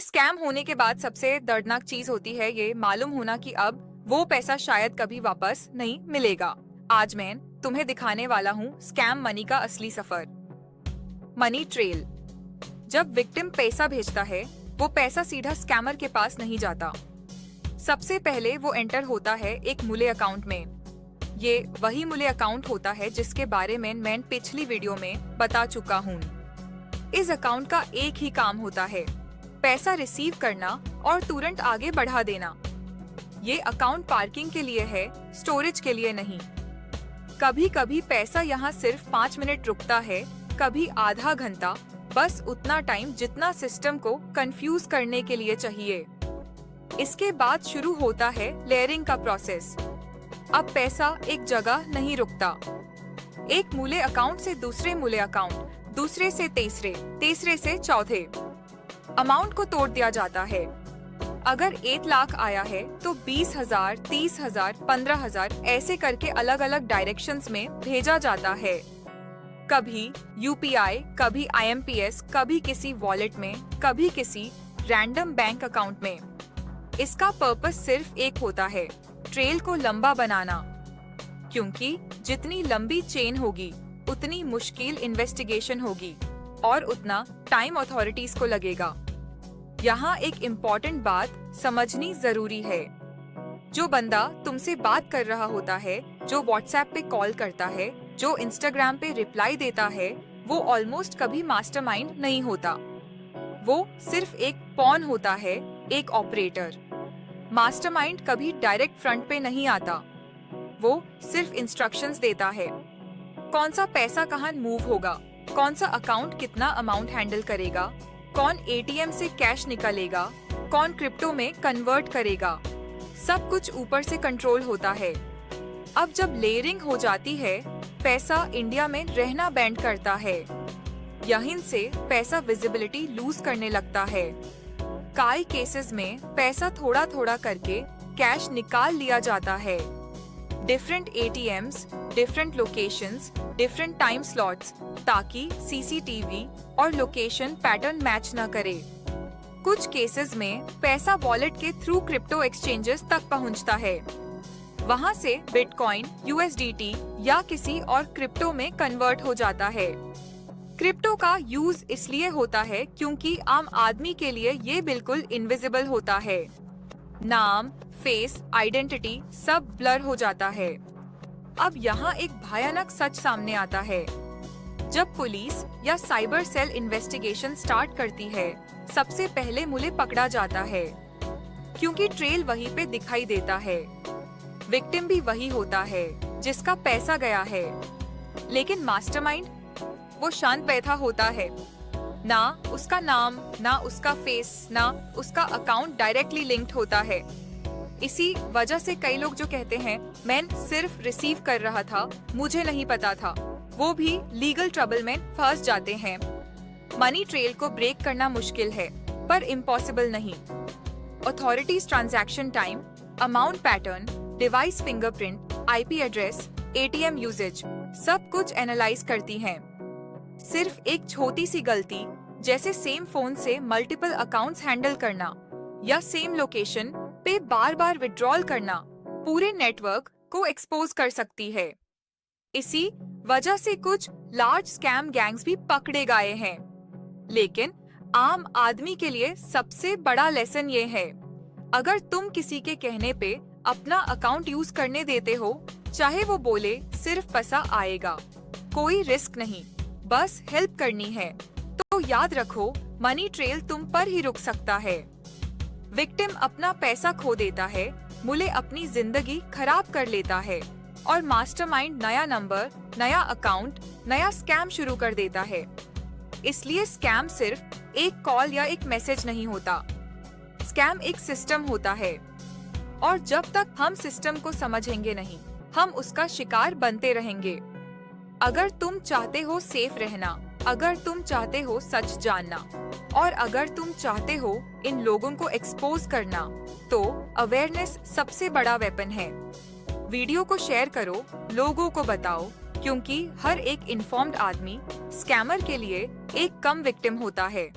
Scam होने के बाद सबसे दर्दनाक चीज होती है ये मालूम होना कि अब वो पैसा शायद कभी वापस नहीं मिलेगा। आज मैं तुम्हें दिखाने वाला हूँ स्कैम मनी का असली सफर। Money trail. जब विक्टिम पैसा भेजता है वो पैसा सीधा स्कैमर के पास नहीं जाता। सबसे पहले वो एंटर होता है एक मूले अकाउंट में। ये वही मूले अकाउंट होता है जिसके बारे में मैं पिछली वीडियो में बता चुका हूँ। इस अकाउंट का एक ही काम होता है, पैसा रिसीव करना और तुरंत आगे बढ़ा देना। ये अकाउंट पार्किंग के लिए है, स्टोरेज के लिए नहीं। कभी कभी पैसा यहाँ सिर्फ 5 मिनट रुकता है, कभी आधा घंटा, बस उतना टाइम जितना सिस्टम को कंफ्यूज करने के लिए चाहिए। इसके बाद शुरू होता है लेयरिंग का प्रोसेस। अब पैसा एक जगह नहीं रुकता। एक मूले अकाउंट से दूसरे मूले अकाउंट, दूसरे से तीसरे, तीसरे से चौथे अमाउंट को तोड़ दिया जाता है। अगर 1 लाख आया है तो 20,000, 30,000, 15,000 ऐसे करके अलग अलग डायरेक्शंस में भेजा जाता है। कभी यूपीआई, कभी आईएमपीएस, कभी किसी वॉलेट में, कभी किसी रैंडम बैंक अकाउंट में। इसका पर्पस सिर्फ एक होता है, ट्रेल को लंबा बनाना। क्योंकि जितनी लंबी चेन होगी उतनी मुश्किल इन्वेस्टिगेशन होगी और उतना टाइम अथॉरिटीज को लगेगा। यहाँ एक इम्पोर्टेंट बात समझनी जरूरी है। जो बंदा तुमसे बात कर रहा होता है, जो व्हाट्सएप पे कॉल करता है, जो इंस्टाग्राम पे रिप्लाई देता है, वो ऑलमोस्ट कभी मास्टरमाइंड नहीं होता। वो सिर्फ एक पॉन होता है, एक ऑपरेटर। मास्टरमाइंड कभी डायरेक्ट फ्रंट पे नहीं आता। वो सिर्फ इंस्ट्रक्शंस देता है। कौन सा पैसा कहाँ मूव होगा, कौन सा अकाउंट कितना अमाउंट हैंडल करेगा, कौन एटीएम से कैश निकालेगा, कौन क्रिप्टो में कन्वर्ट करेगा, सब कुछ ऊपर से कंट्रोल होता है। अब जब लेयरिंग हो जाती है, पैसा इंडिया में रहना बैंड करता है। यहीं से पैसा विजिबिलिटी लूज करने लगता है। कई केसेस में पैसा थोड़ा थोड़ा करके कैश निकाल लिया जाता है। Different ATMs, different locations, different time slots, ताकि सीसीटीवी और लोकेशन पैटर्न मैच न करे। कुछ केसेस में पैसा वॉलेट के थ्रू क्रिप्टो एक्सचेंजेस तक पहुंचता है। वहां से बिटकॉइन, यूएसडीटी या किसी और क्रिप्टो में कन्वर्ट हो जाता है। क्रिप्टो का यूज इसलिए होता है क्योंकि आम आदमी के लिए ये बिल्कुल इनविजिबल होता है। नाम, फेस, आइडेंटिटी सब ब्लर हो जाता है। अब यहाँ एक भयानक सच सामने आता है। जब पुलिस या साइबर सेल इन्वेस्टिगेशन स्टार्ट करती है, सबसे पहले मूले पकड़ा जाता है। क्योंकि ट्रेल वहीं पे दिखाई देता है। विक्टिम भी वही होता है जिसका पैसा गया है। लेकिन मास्टरमाइंड वो शांत बैठा होता है। ना उसका नाम, ना उसका फेस, ना उसका अकाउंट डायरेक्टली लिंक्ड होता है। इसी वजह से कई लोग जो कहते हैं मैं सिर्फ रिसीव कर रहा था, मुझे नहीं पता था, वो भी लीगल ट्रबल में फंस जाते हैं। मनी ट्रेल को ब्रेक करना मुश्किल है, पर इम्पॉसिबल नहीं। Authorities transaction time, amount pattern, device fingerprint, IP address, ATM usage सब कुछ एनालाइज करती हैं। सिर्फ एक छोटी सी गलती, जैसे सेम फोन से मल्टीपल अकाउंट्स हैंडल करना या सेम लोकेशन पे बार बार विड्रॉल करना, पूरे नेटवर्क को एक्सपोज कर सकती है। इसी वजह से कुछ लार्ज स्कैम गैंग्स भी पकड़े गए हैं। लेकिन आम आदमी के लिए सबसे बड़ा लेसन ये है, अगर तुम किसी के कहने पे अपना अकाउंट यूज करने देते हो, चाहे वो बोले सिर्फ पैसा आएगा, कोई रिस्क नहीं, बस हेल्प करनी है, तो याद रखो मनी ट्रेल तुम पर ही रुक सकता है। विक्टिम अपना पैसा खो देता है, मूले अपनी जिंदगी खराब कर लेता है और मास्टरमाइंड नया नंबर, नया अकाउंट, नया स्कैम शुरू कर देता है। इसलिए स्कैम सिर्फ एक कॉल या एक मैसेज नहीं होता। स्कैम एक सिस्टम होता है और जब तक हम सिस्टम को समझेंगे नहीं, हम उसका शिकार बनते रहेंगे। अगर तुम चाहते हो सेफ रहना, अगर तुम चाहते हो सच जानना और अगर तुम चाहते हो इन लोगों को एक्सपोज करना, तो अवेयरनेस सबसे बड़ा वेपन है। वीडियो को शेयर करो, लोगों को बताओ, क्योंकि हर एक इन्फॉर्म्ड आदमी स्कैमर के लिए एक कम विक्टिम होता है।